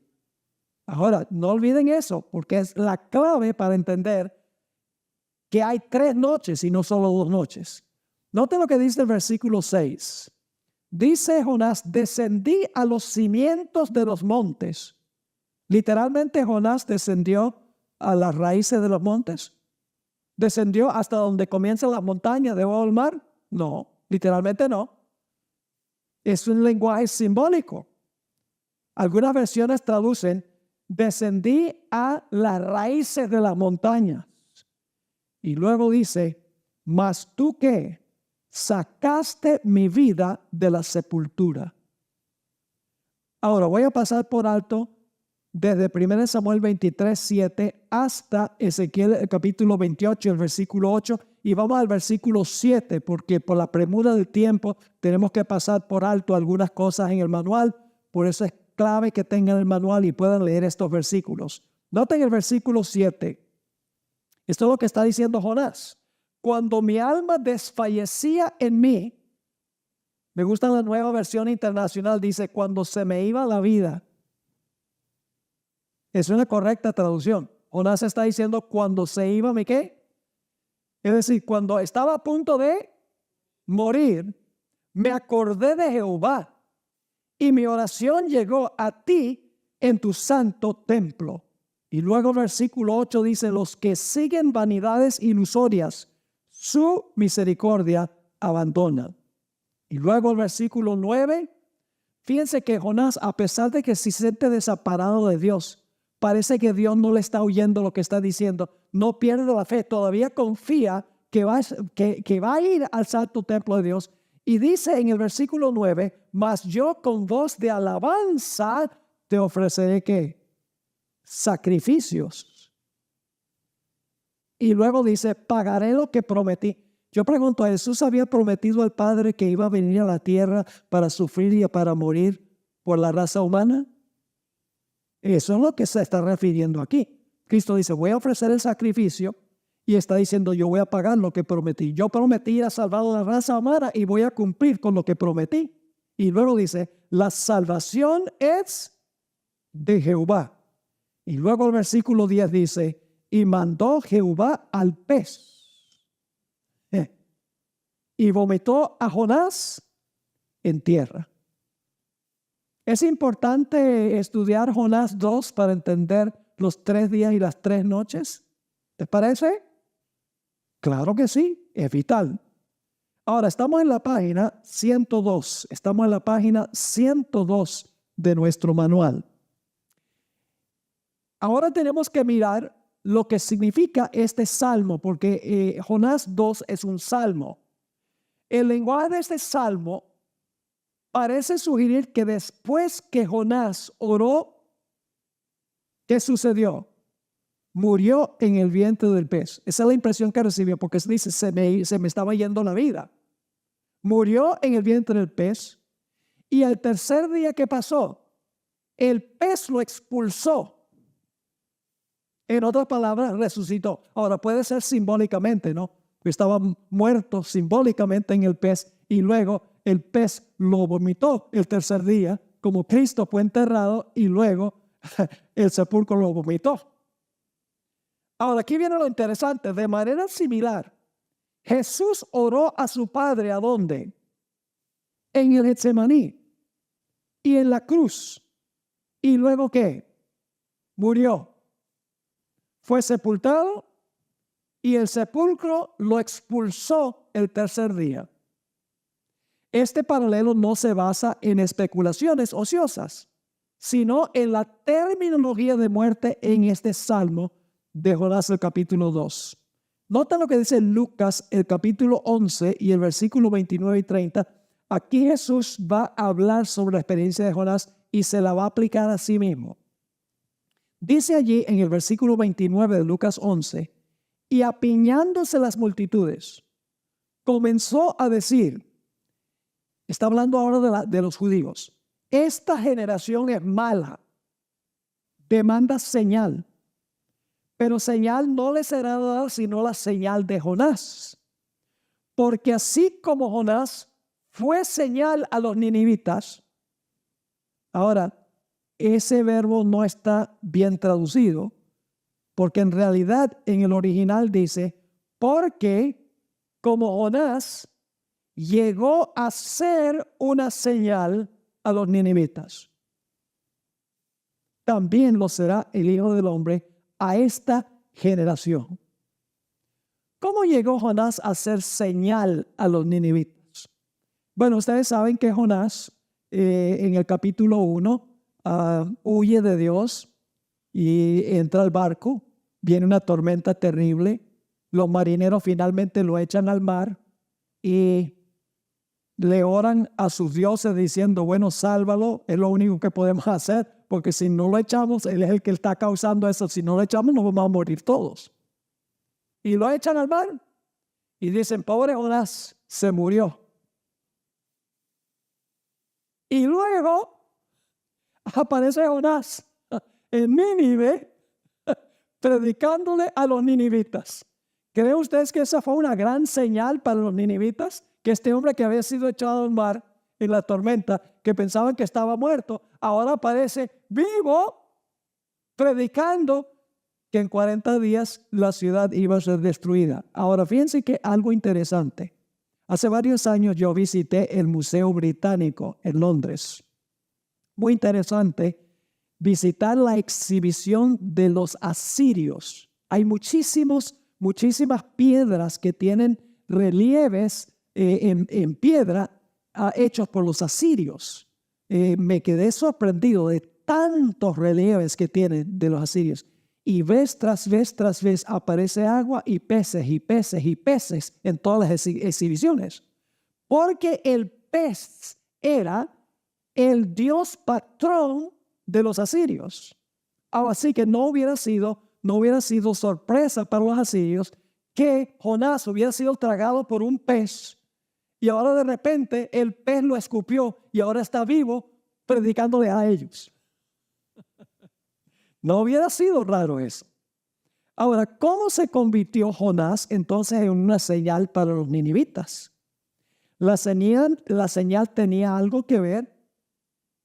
Ahora, no olviden eso, porque es la clave para entender que hay 3 noches y no solo 2 noches. Note lo que dice el versículo 6. Dice Jonás, descendí a los cimientos de los montes. Literalmente Jonás descendió a las raíces de los montes. ¿Descendió hasta donde comienzan las montañas debajo del mar? No, literalmente no. Es un lenguaje simbólico. Algunas versiones traducen, descendí a las raíces de las montañas. Y luego dice, mas tú ¿qué? Sacaste mi vida de la sepultura. Ahora voy a pasar por alto desde 1 Samuel 23, 7 hasta Ezequiel el capítulo 28, el versículo 8, y vamos al versículo 7, porque por la premura del tiempo tenemos que pasar por alto algunas cosas en el manual, por eso es clave que tengan el manual y puedan leer estos versículos. Noten el versículo 7. Esto es lo que está diciendo Jonás. Cuando mi alma desfallecía en mí, me gusta la nueva versión internacional, dice, cuando se me iba la vida. Es una correcta traducción. Jonás está diciendo cuando se iba mi ¿qué? Es decir, cuando estaba a punto de morir, me acordé de Jehová y mi oración llegó a ti en tu santo templo. Y luego el versículo 8 dice, los que siguen vanidades ilusorias, su misericordia abandonan. Y luego el versículo 9, fíjense que Jonás, a pesar de que se siente desamparado de Dios, parece que Dios no le está oyendo lo que está diciendo. No pierde la fe, todavía confía que va a ir al santo templo de Dios. Y dice en el versículo 9, mas yo con voz de alabanza te ofreceré ¿qué? Sacrificios. Y luego dice, pagaré lo que prometí. Yo pregunto, ¿Jesús había prometido al Padre que iba a venir a la tierra para sufrir y para morir por la raza humana? Eso es lo que se está refiriendo aquí. Cristo dice, voy a ofrecer el sacrificio y está diciendo, yo voy a pagar lo que prometí. Yo prometí ir a salvar a la raza humana y voy a cumplir con lo que prometí. Y luego dice, la salvación es de Jehová. Y luego el versículo 10 dice, y mandó Jehová al pez. Y vomitó a Jonás en tierra. Es importante estudiar Jonás 2 para entender los 3 días y las 3 noches. ¿Te parece? Claro que sí, es vital. Ahora, estamos en la página 102. Estamos en la página 102 de nuestro manual. Ahora tenemos que mirar lo que significa este salmo, porque Jonás 2 es un salmo. El lenguaje de este salmo parece sugerir que después que Jonás oró, ¿qué sucedió? Murió en el vientre del pez. Esa es la impresión que recibió, porque dice, se me estaba yendo la vida. Murió en el vientre del pez, y el tercer día que pasó, el pez lo expulsó. En otras palabras, resucitó. Ahora puede ser simbólicamente, ¿no? Estaba muerto simbólicamente en el pez y luego el pez lo vomitó el tercer día, como Cristo fue enterrado y luego el sepulcro lo vomitó. Ahora aquí viene lo interesante. De manera similar, Jesús oró a su Padre, ¿a dónde? En el Getsemaní y en la cruz. ¿Y luego qué? Murió. Fue sepultado y el sepulcro lo expulsó el tercer día. Este paralelo no se basa en especulaciones ociosas, sino en la terminología de muerte en este salmo de Jonás, el capítulo 2. Nota lo que dice Lucas, el capítulo 11 y el versículo 29 y 30. Aquí Jesús va a hablar sobre la experiencia de Jonás y se la va a aplicar a sí mismo. Dice allí en el versículo 29 de Lucas 11, y apiñándose las multitudes, comenzó a decir, está hablando ahora de los judíos, esta generación es mala, demanda señal, pero señal no le será dada sino la señal de Jonás, porque así como Jonás fue señal a los ninivitas, ahora ese verbo no está bien traducido, porque en realidad en el original dice, porque como Jonás llegó a ser una señal a los ninivitas, también lo será el Hijo del Hombre a esta generación. ¿Cómo llegó Jonás a ser señal a los ninivitas? Bueno, ustedes saben que Jonás en el capítulo 1 huye de Dios y entra al barco, viene una tormenta terrible, los marineros finalmente lo echan al mar y le oran a sus dioses diciendo, bueno, sálvalo, es lo único que podemos hacer, porque si no lo echamos, él es el que está causando eso, si no lo echamos nos vamos a morir todos. Y lo echan al mar y dicen, pobre Jonás, se murió. Y luego aparece Jonás en Nínive predicándole a los ninivitas. ¿Creen ustedes que esa fue una gran señal para los ninivitas? Que este hombre que había sido echado al mar en la tormenta, que pensaban que estaba muerto, ahora aparece vivo, predicando que en 40 días la ciudad iba a ser destruida. Ahora, fíjense que algo interesante. Hace varios años yo visité el Museo Británico en Londres. Muy interesante visitar la exhibición de los asirios. Hay muchísimas piedras que tienen relieves en piedra hechos por los asirios. Me quedé sorprendido de tantos relieves que tienen de los asirios. Y vez tras vez aparece agua y peces y peces y peces en todas las exhibiciones. porque el pez era el dios patrón de los asirios. Así que no hubiera sido sorpresa para los asirios que Jonás hubiera sido tragado por un pez y ahora de repente el pez lo escupió y ahora está vivo predicándole a ellos. No hubiera sido raro eso. Ahora, ¿cómo se convirtió Jonás entonces en una señal para los ninivitas? La señal tenía algo que ver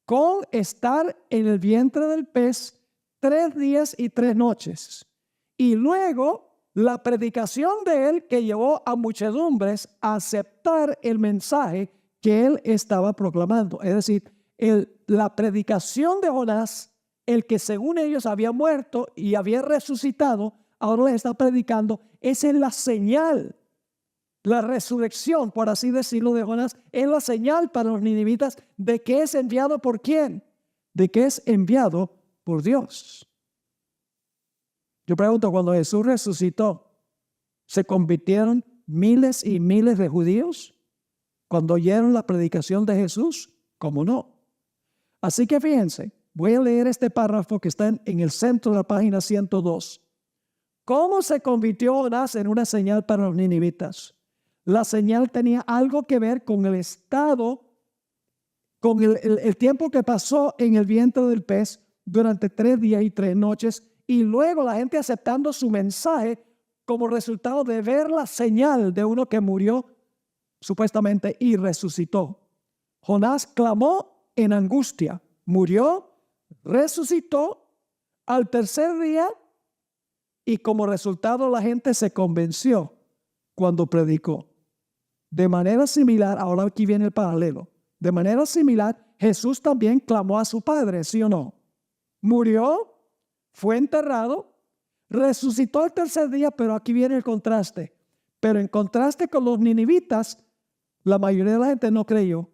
con estar en el vientre del pez 3 días y 3 noches. Y luego la predicación de él que llevó a muchedumbres a aceptar el mensaje que él estaba proclamando. Es decir, la predicación de Jonás, el que según ellos había muerto y había resucitado, ahora les está predicando. Esa es la señal. La resurrección, por así decirlo, de Jonás es la señal para los ninivitas de que es enviado por quién, de que es enviado por Dios. Yo pregunto, cuando Jesús resucitó, ¿se convirtieron miles y miles de judíos cuando oyeron la predicación de Jesús? ¿Cómo no? Así que fíjense, voy a leer este párrafo que está en el centro de la página 102. ¿Cómo se convirtió Jonás en una señal para los ninivitas? La señal tenía algo que ver con el estado, con el tiempo que pasó en el vientre del pez durante 3 días y 3 noches, y luego la gente aceptando su mensaje como resultado de ver la señal de uno que murió supuestamente y resucitó. Jonás clamó en angustia, murió, resucitó al 3er día y como resultado la gente se convenció cuando predicó. De manera similar, ahora aquí viene el paralelo. De manera similar, Jesús también clamó a su Padre, ¿sí o no? Murió, fue enterrado, resucitó el 3er día, pero aquí viene el contraste. Pero en contraste con los ninivitas, la mayoría de la gente no creyó.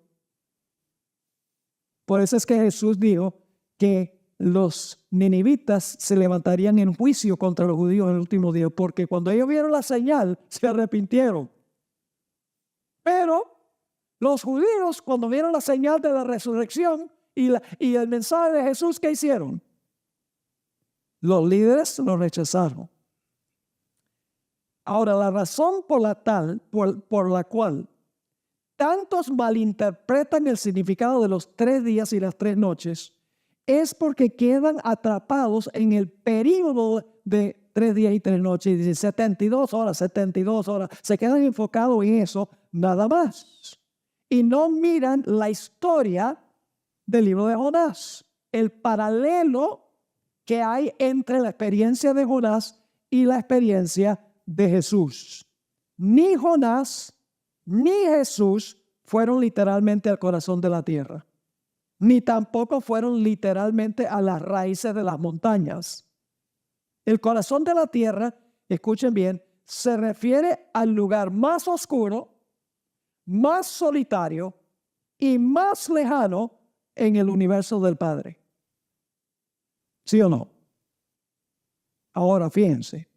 Por eso es que Jesús dijo que los ninivitas se levantarían en juicio contra los judíos en el último día, porque cuando ellos vieron la señal, se arrepintieron. Pero los judíos, cuando vieron la señal de la resurrección y el mensaje de Jesús, ¿qué hicieron? Los líderes lo rechazaron. Ahora, la razón por la cual tantos malinterpretan el significado de los 3 días y las 3 noches es porque quedan atrapados en el período de 3 días y 3 noches. Y dicen 72 horas, 72 horas. Se quedan enfocados en eso nada más. Y no miran la historia del libro de Jonás. El paralelo que hay entre la experiencia de Jonás y la experiencia de Jesús. Ni Jonás ni Jesús fueron literalmente al corazón de la tierra, ni tampoco fueron literalmente a las raíces de las montañas. El corazón de la tierra, escuchen bien, se refiere al lugar más oscuro, más solitario y más lejano en el universo del Padre. ¿Sí o no? Ahora fíjense.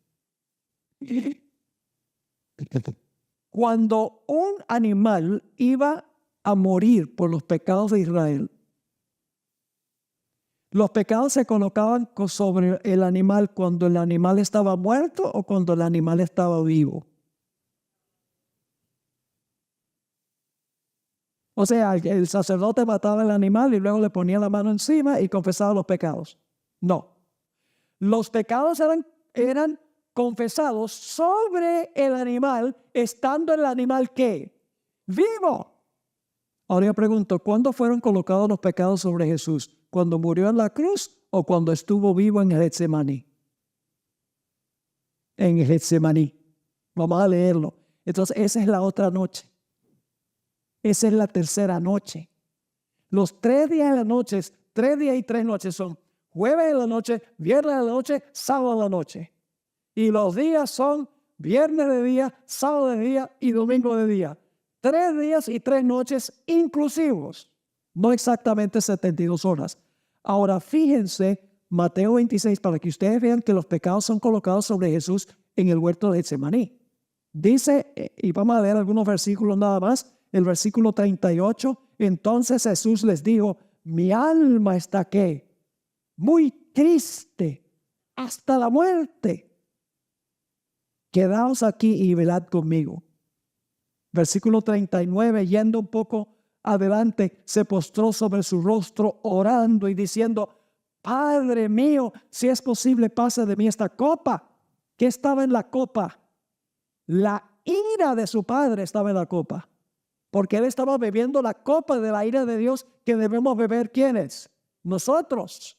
Cuando un animal iba a morir por los pecados de Israel, los pecados se colocaban sobre el animal cuando el animal estaba muerto o cuando el animal estaba vivo. O sea, el sacerdote mataba al animal y luego le ponía la mano encima y confesaba los pecados. No. Los pecados eran confesados sobre el animal, estando el animal ¿qué? Vivo. Ahora yo pregunto, ¿cuándo fueron colocados los pecados sobre Jesús? ¿Cuando murió en la cruz o cuando estuvo vivo en Getsemaní? En Getsemaní. Vamos a leerlo. Entonces, esa es la otra noche. Esa es la tercera noche. Los 3 días de la noche, 3 días y 3 noches son jueves de la noche, viernes de la noche, sábado de la noche. Y los días son viernes de día, sábado de día y domingo de día. 3 días y 3 noches inclusivos. No exactamente 72 horas. Ahora fíjense Mateo 26 para que ustedes vean que los pecados son colocados sobre Jesús en el huerto de Getsemaní. Dice, y vamos a leer algunos versículos nada más, el versículo 38, entonces Jesús les dijo, mi alma está ¿qué? Muy triste hasta la muerte. Quedaos aquí y velad conmigo. Versículo 39, yendo un poco adelante, se postró sobre su rostro orando y diciendo, Padre mío, si es posible, pase de mí esta copa. ¿Qué estaba en la copa? La ira de su padre estaba en la copa. Porque él estaba bebiendo la copa de la ira de Dios que debemos beber, ¿quiénes? Nosotros.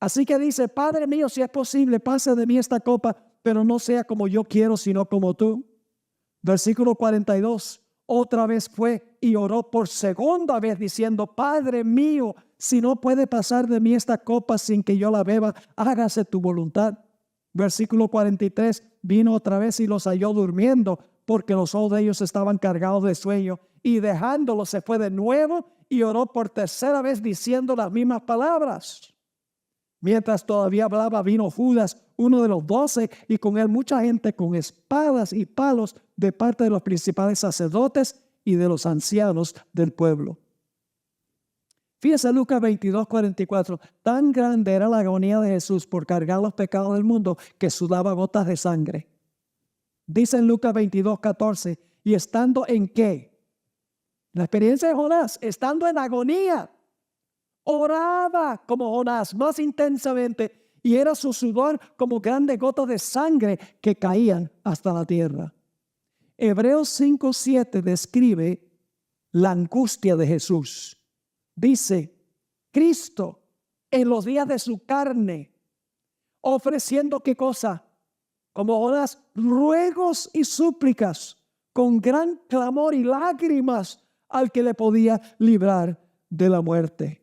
Así que dice, Padre mío, si es posible, pase de mí esta copa, pero no sea como yo quiero, sino como tú. Versículo 42, otra vez fue y oró por segunda vez diciendo, Padre mío, si no puede pasar de mí esta copa sin que yo la beba, hágase tu voluntad. Versículo 43, vino otra vez y los halló durmiendo, porque los ojos de ellos estaban cargados de sueño, y dejándolos se fue de nuevo y oró por tercera vez diciendo las mismas palabras. Mientras todavía hablaba, vino Judas, uno de los 12, y con él mucha gente con espadas y palos de parte de los principales sacerdotes y de los ancianos del pueblo. Fíjese Lucas 22, 44. Tan grande era la agonía de Jesús por cargar los pecados del mundo que sudaba gotas de sangre. Dice en Lucas 22, 14. ¿Y estando en qué? La experiencia de Jonás, estando en agonía. Oraba como Jonás, más intensamente, y era su sudor como grandes gotas de sangre que caían hasta la tierra. Hebreos 5:7 describe la angustia de Jesús. Dice, Cristo en los días de su carne, ofreciendo ¿qué cosa? Como Jonás, ruegos y súplicas, con gran clamor y lágrimas al que le podía librar de la muerte.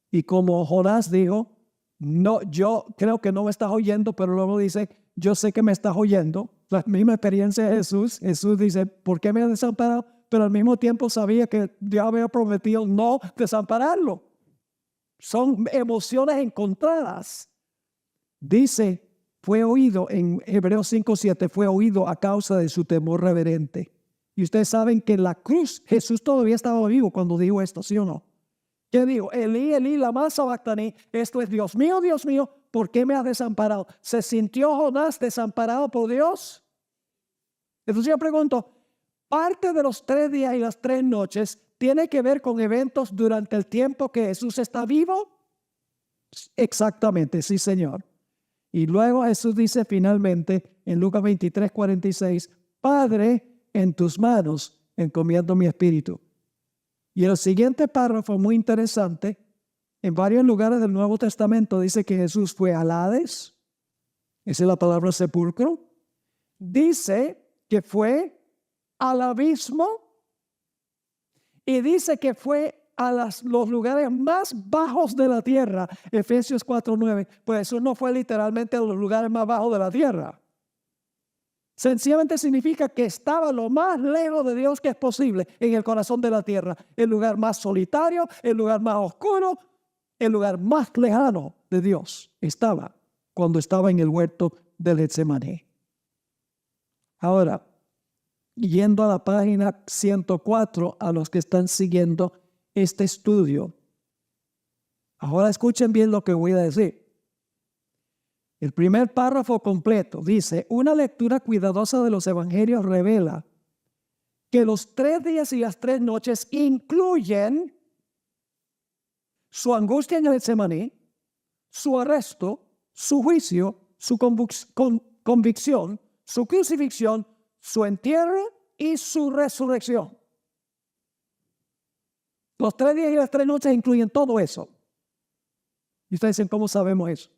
Y como Jonás dijo, no, yo creo que no me estás oyendo, pero luego dice, yo sé que me estás oyendo. La misma experiencia de Jesús. Jesús dice, ¿por qué me has desamparado? Pero al mismo tiempo sabía que Dios había prometido no desampararlo. Son emociones encontradas. Dice, fue oído en Hebreos 5:7, fue oído a causa de su temor reverente. Y ustedes saben que en la cruz Jesús todavía estaba vivo cuando dijo esto, ¿sí o no? ¿Qué digo? Elí, Elí, lama sabactani. Esto es Dios mío, ¿por qué me has desamparado? ¿Se sintió Jonás desamparado por Dios? Entonces yo pregunto, parte de los 3 días y las 3 noches tiene que ver con eventos durante el tiempo que Jesús está vivo. Exactamente, sí, Señor. Y luego Jesús dice finalmente en Lucas 23, 46, Padre, en tus manos encomiendo mi espíritu. Y el siguiente párrafo muy interesante, en varios lugares del Nuevo Testamento dice que Jesús fue al Hades, esa es la palabra sepulcro, dice que fue al abismo y dice que fue a los lugares más bajos de la tierra, Efesios 4:9, pues Jesús no fue literalmente a los lugares más bajos de la tierra. Sencillamente significa que estaba lo más lejos de Dios que es posible en el corazón de la tierra. El lugar más solitario, el lugar más oscuro, el lugar más lejano de Dios estaba cuando estaba en el huerto del Getsemaní. Ahora, yendo a la página 104, a los que están siguiendo este estudio. Ahora escuchen bien lo que voy a decir. El primer párrafo completo dice, una lectura cuidadosa de los evangelios revela que los 3 días y las 3 noches incluyen su angustia en el Getsemaní, su arresto, su juicio, su convicción, su crucifixión, su entierro y su resurrección. Los 3 días y las 3 noches incluyen todo eso. Y ustedes dicen, ¿cómo sabemos eso?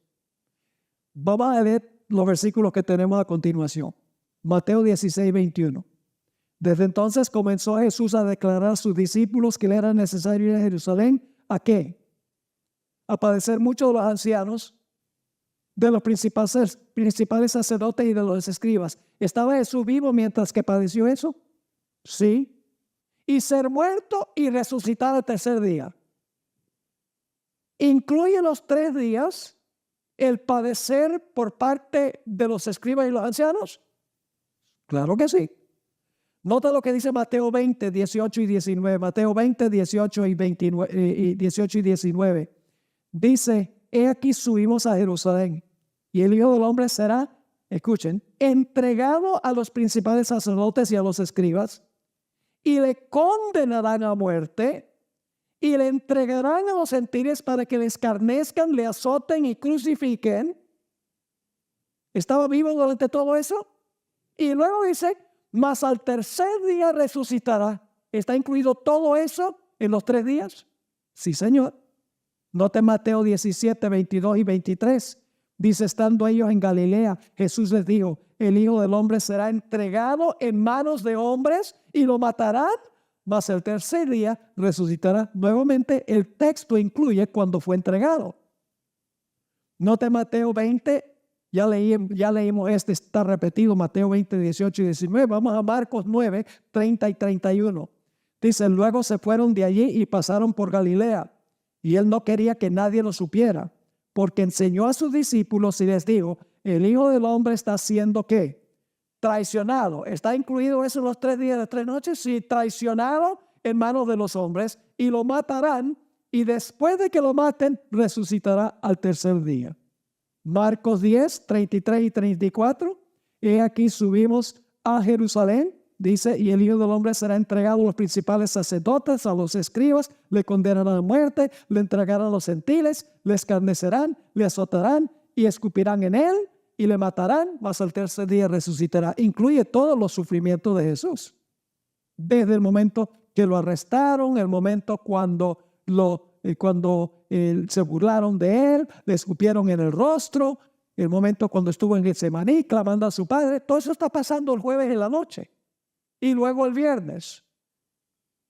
Vamos a leer los versículos que tenemos a continuación. Mateo 16, 21. Desde entonces comenzó Jesús a declarar a sus discípulos que le era necesario ir a Jerusalén. ¿A qué? A padecer mucho de los ancianos, de los principales sacerdotes y de los escribas. ¿Estaba Jesús vivo mientras que padeció eso? Sí. Y ser muerto y resucitar al tercer día. ¿Incluye los 3 días el padecer por parte de los escribas y los ancianos? Claro que sí. Nota lo que dice Mateo 20, 18 y 19. Mateo 20, 18 y 29, 18 y 19. Dice, he aquí subimos a Jerusalén y el Hijo del Hombre será, escuchen, entregado a los principales sacerdotes y a los escribas y le condenarán a muerte y le entregarán a los gentiles para que le escarnezcan, le azoten y crucifiquen. ¿Estaba vivo durante todo eso? Y luego dice, mas al tercer día resucitará. ¿Está incluido todo eso en los 3 días? Sí, Señor. Note Mateo 17, 22 y 23. Dice, estando ellos en Galilea, Jesús les dijo, el Hijo del Hombre será entregado en manos de hombres y lo matarán, mas el tercer día resucitará. Nuevamente, el texto incluye cuando fue entregado. Note Mateo 20, ya leímos está repetido, Mateo 20, 18 y 19. Vamos a Marcos 9, 30 y 31. Dice, luego se fueron de allí y pasaron por Galilea. Y él no quería que nadie lo supiera, porque enseñó a sus discípulos y les dijo, el Hijo del Hombre está siendo ¿qué? Traicionado. ¿Está incluido eso en los 3 días y 3 noches? Sí, traicionado en manos de los hombres y lo matarán y después de que lo maten, resucitará al tercer día. Marcos 10, 33 y 34. He aquí subimos a Jerusalén. Dice, y el Hijo del Hombre será entregado a los principales sacerdotes, a los escribas, le condenarán a muerte, le entregarán a los gentiles, le escarnecerán, le azotarán y escupirán en él y le matarán, mas al tercer día resucitará. Incluye todos los sufrimientos de Jesús. Desde el momento que lo arrestaron, el momento cuando se burlaron de él, le escupieron en el rostro, el momento cuando estuvo en Getsemaní clamando a su Padre. Todo eso está pasando el jueves en la noche. Y luego el viernes.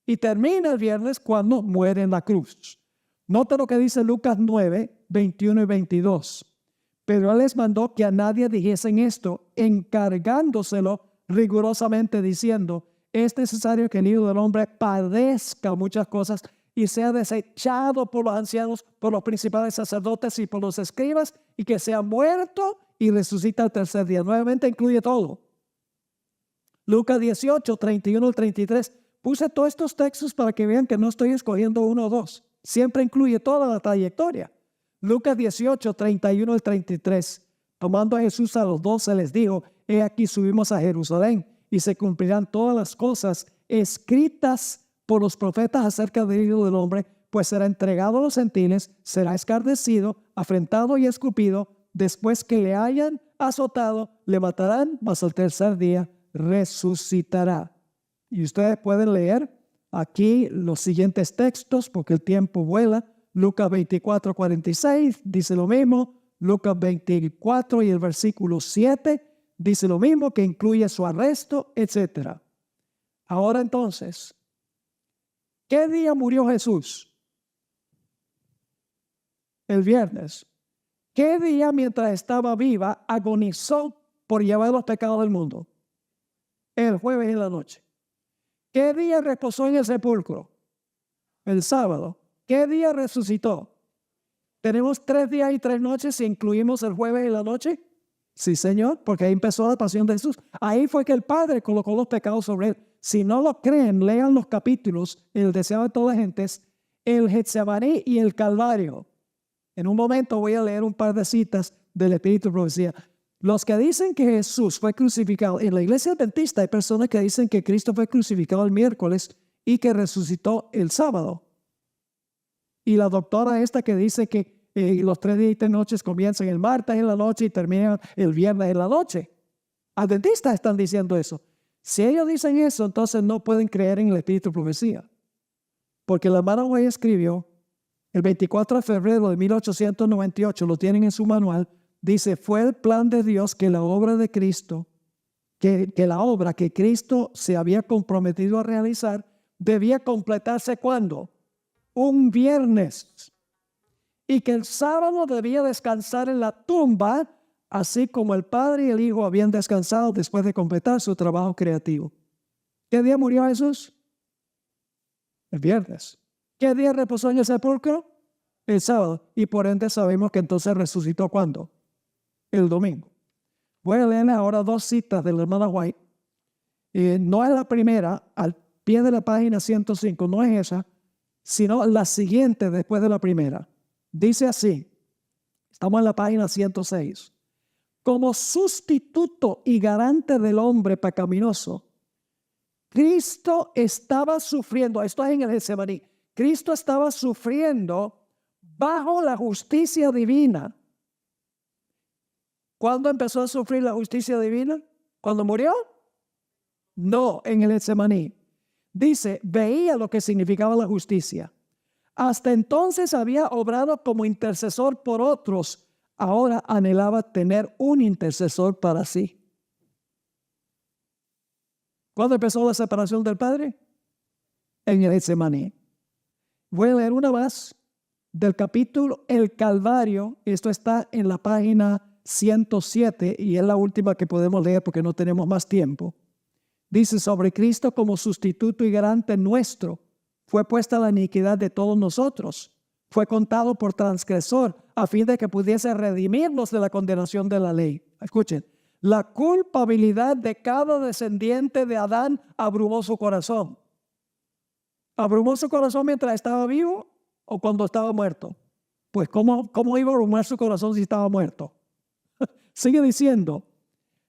Y termina el viernes cuando muere en la cruz. Nota lo que dice Lucas 9, 21 y 22. Pero él les mandó que a nadie dijesen esto, encargándoselo rigurosamente diciendo, es necesario que el Hijo del Hombre padezca muchas cosas y sea desechado por los ancianos, por los principales sacerdotes y por los escribas, y que sea muerto y resucita al tercer día. Nuevamente incluye todo. Lucas 18, 31 al 33. Puse todos estos textos para que vean que no estoy escogiendo uno o dos. Siempre incluye toda la trayectoria. Lucas 18, 31 al 33. Tomando a Jesús a los 12 les dijo, he aquí subimos a Jerusalén y se cumplirán todas las cosas escritas por los profetas acerca del Hijo del Hombre, pues será entregado a los gentiles, será escarnecido, afrentado y escupido. Después que le hayan azotado, le matarán, mas al tercer día resucitará. Y ustedes pueden leer aquí los siguientes textos porque el tiempo vuela. Lucas 24, 46 dice lo mismo. Lucas 24 y el versículo 7 dice lo mismo, que incluye su arresto, etc. Ahora entonces, ¿qué día murió Jesús? El viernes. ¿Qué día mientras estaba viva agonizó por llevar los pecados del mundo? El jueves en la noche. ¿Qué día reposó en el sepulcro? El sábado. ¿Qué día resucitó? ¿Tenemos 3 días y 3 noches si incluimos el jueves en la noche? Sí, Señor, porque ahí empezó la pasión de Jesús. Ahí fue que el Padre colocó los pecados sobre él. Si no lo creen, lean los capítulos, el deseo de todas las gentes, el Getsemaní y el Calvario. En un momento voy a leer un par de citas del Espíritu de Profecía. Los que dicen que Jesús fue crucificado, en la iglesia adventista hay personas que dicen que Cristo fue crucificado el miércoles y que resucitó el sábado. Y la doctora esta que dice que los 3 días y 3 noches comienzan el martes en la noche y terminan el viernes en la noche. Adventistas están diciendo eso. Si ellos dicen eso, entonces no pueden creer en el Espíritu de Profecía. Porque la hermana White escribió el 24 de febrero de 1898, lo tienen en su manual, dice, fue el plan de Dios que la obra de Cristo, que la obra que Cristo se había comprometido a realizar, debía completarse ¿cuándo? Un viernes. Y que el sábado debía descansar en la tumba, así como el Padre y el Hijo habían descansado después de completar su trabajo creativo. ¿Qué día murió Jesús? El viernes. ¿Qué día reposó en el sepulcro? El sábado. Y por ende sabemos que entonces resucitó ¿cuándo? El domingo. Voy a leer ahora 2 citas de la hermana White. No es la primera, al pie de la página 105, no es esa, sino la siguiente después de la primera. Dice así, estamos en la página 106. Como sustituto y garante del hombre pecaminoso, Cristo estaba sufriendo, esto es en el Getsemaní, Cristo estaba sufriendo bajo la justicia divina. ¿Cuándo empezó a sufrir la justicia divina? ¿Cuándo murió? No, en el Getsemaní. Dice, veía lo que significaba la justicia. Hasta entonces había obrado como intercesor por otros. Ahora anhelaba tener un intercesor para sí. ¿Cuándo empezó la separación del Padre? En el Getsemaní. Voy a leer una más del capítulo El Calvario. Esto está en la página 107 y es la última que podemos leer porque no tenemos más tiempo. Dice, sobre Cristo como sustituto y garante nuestro, fue puesta la iniquidad de todos nosotros. Fue contado por transgresor a fin de que pudiese redimirnos de la condenación de la ley. Escuchen, la culpabilidad de cada descendiente de Adán abrumó su corazón. ¿Abrumó su corazón mientras estaba vivo o cuando estaba muerto? Pues ¿cómo iba a abrumar su corazón si estaba muerto? Sigue diciendo,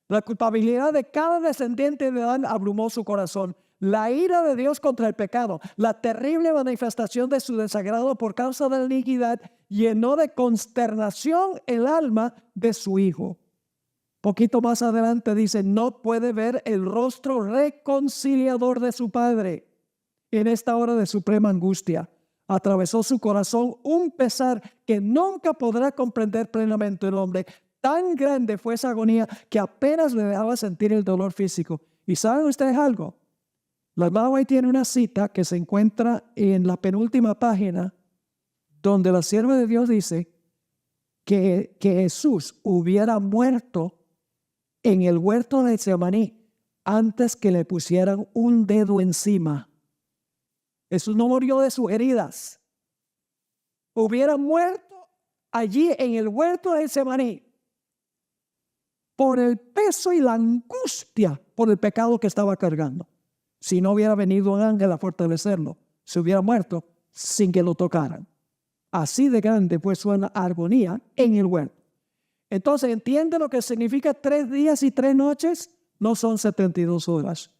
la culpabilidad de cada descendiente de Adán abrumó su corazón. La ira de Dios contra el pecado, la terrible manifestación de su desagrado por causa de la iniquidad, llenó de consternación el alma de su Hijo. Poquito más adelante dice, no puede ver el rostro reconciliador de su Padre. En esta hora de suprema angustia, atravesó su corazón un pesar que nunca podrá comprender plenamente el hombre. Tan grande fue esa agonía que apenas le dejaba sentir el dolor físico. ¿Y saben ustedes algo? La hermana White tiene una cita que se encuentra en la penúltima página, donde la sierva de Dios dice que Jesús hubiera muerto en el huerto de Getsemaní antes que le pusieran un dedo encima. Jesús no murió de sus heridas. Hubiera muerto allí en el huerto de Getsemaní por el peso y la angustia por el pecado que estaba cargando. Si no hubiera venido un ángel a fortalecerlo, se hubiera muerto sin que lo tocaran. Así de grande fue su agonía en el huerto. Entonces, ¿entiende lo que significa 3 días y 3 noches? No son 72 horas.